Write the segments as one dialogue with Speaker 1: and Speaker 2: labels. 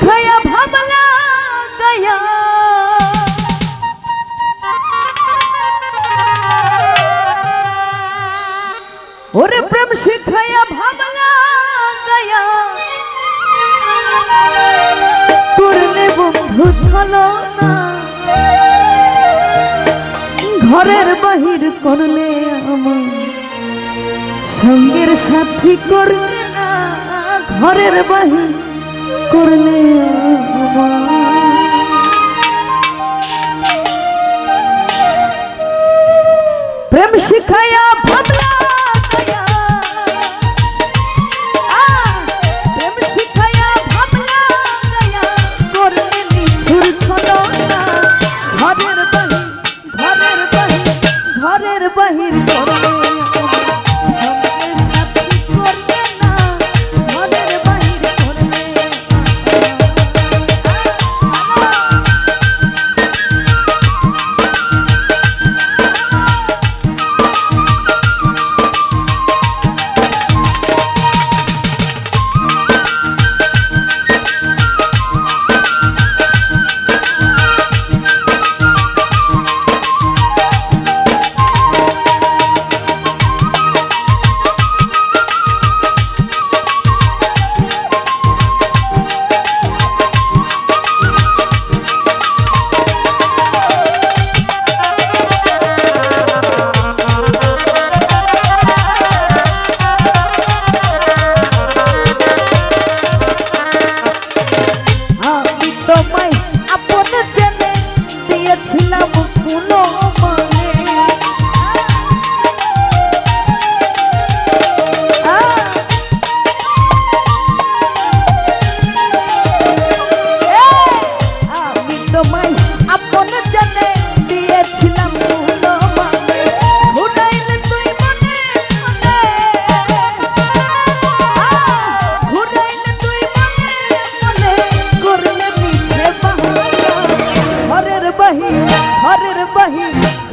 Speaker 1: শিখায়া ভাবলা গায়া ওরে প্রেম শিখায়া ভাবলা গায়া করলে বন্ধু ছলো না ঘরের বাহির করলে আমার সঙ্গের সাথী করলে না ঘরের বাহির করলে আমার প্রেম শিখায়া ভাবলা গায়া প্রেম শিখায়া ভাবলা গায়া করলে নিঠুর ছলো না ঘরের বাহির ঘরের বাহির করলে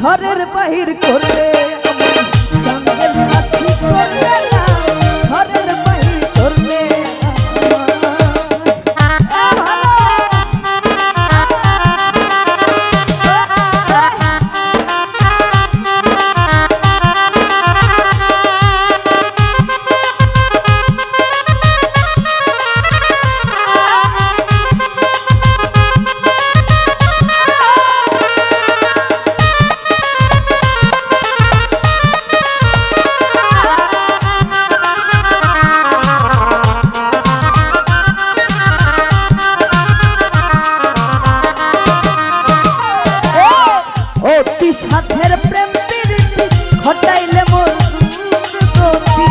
Speaker 1: ঘরের বাহির করলে সঙ্গের সাথী করলে না ঘরের বাহির করলে সাথের প্রেম প্রীতি ঘটাইলে মোর দুর্গতি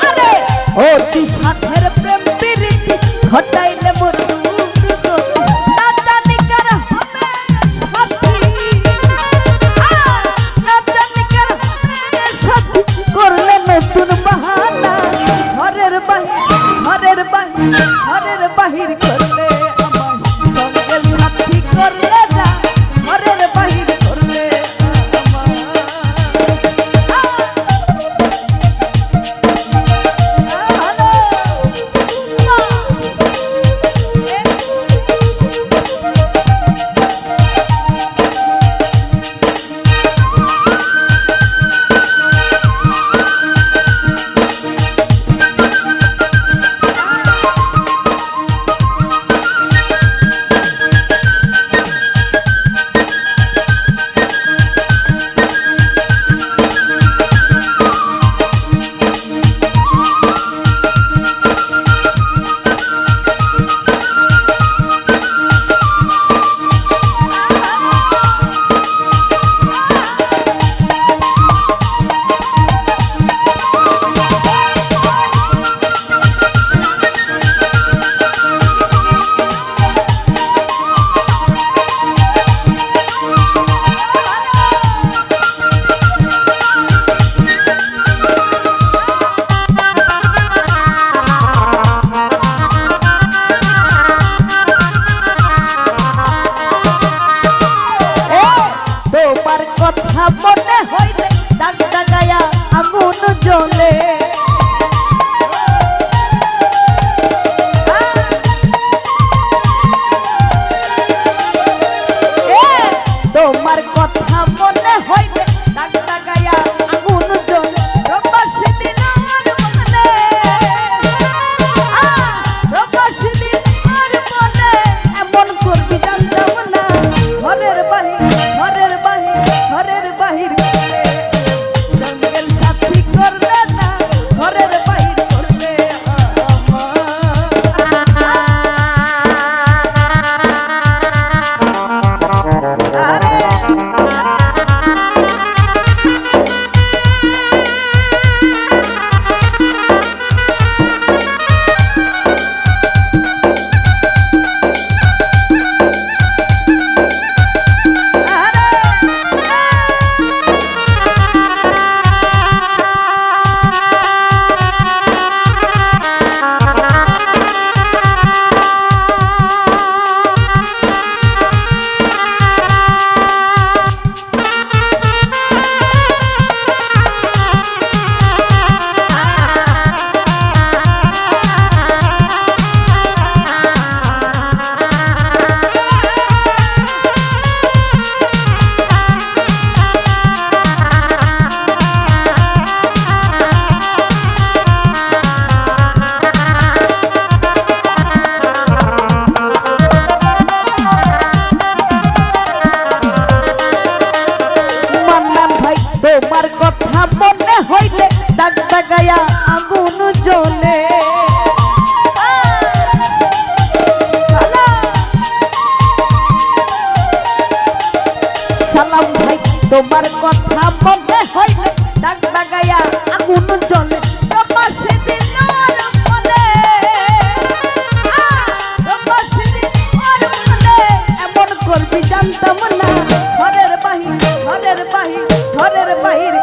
Speaker 1: আরে ও তুই সাথের প্রেম প্রীতি ঘটাইলে মোর দুর্গতি না জানি কার হবে সাথী না জানি কার হবে সাথী করলে নতুন বাহানা ঘরের বাহির করলে আমার সঙ্গের সাথী করলে না ঘরের বাহির করলে কথা মনে হয় বাহির করলে সঙ্গের সাথী করলে না ঘরের বাহির করলে তোমার কথা মনে হইলে দাগ দাগায়া আগুন জ্বলে সালাম ভাই তোমার কথা মনে হইলে দাগ দাগায়া আগুন জ্বলে প্রবাসী দিন আর মনে প্রবাসী দিন আর মনে এমন করবি জানতাম না ঘরের বাহির ঘরের বাহির ঘরের বাহির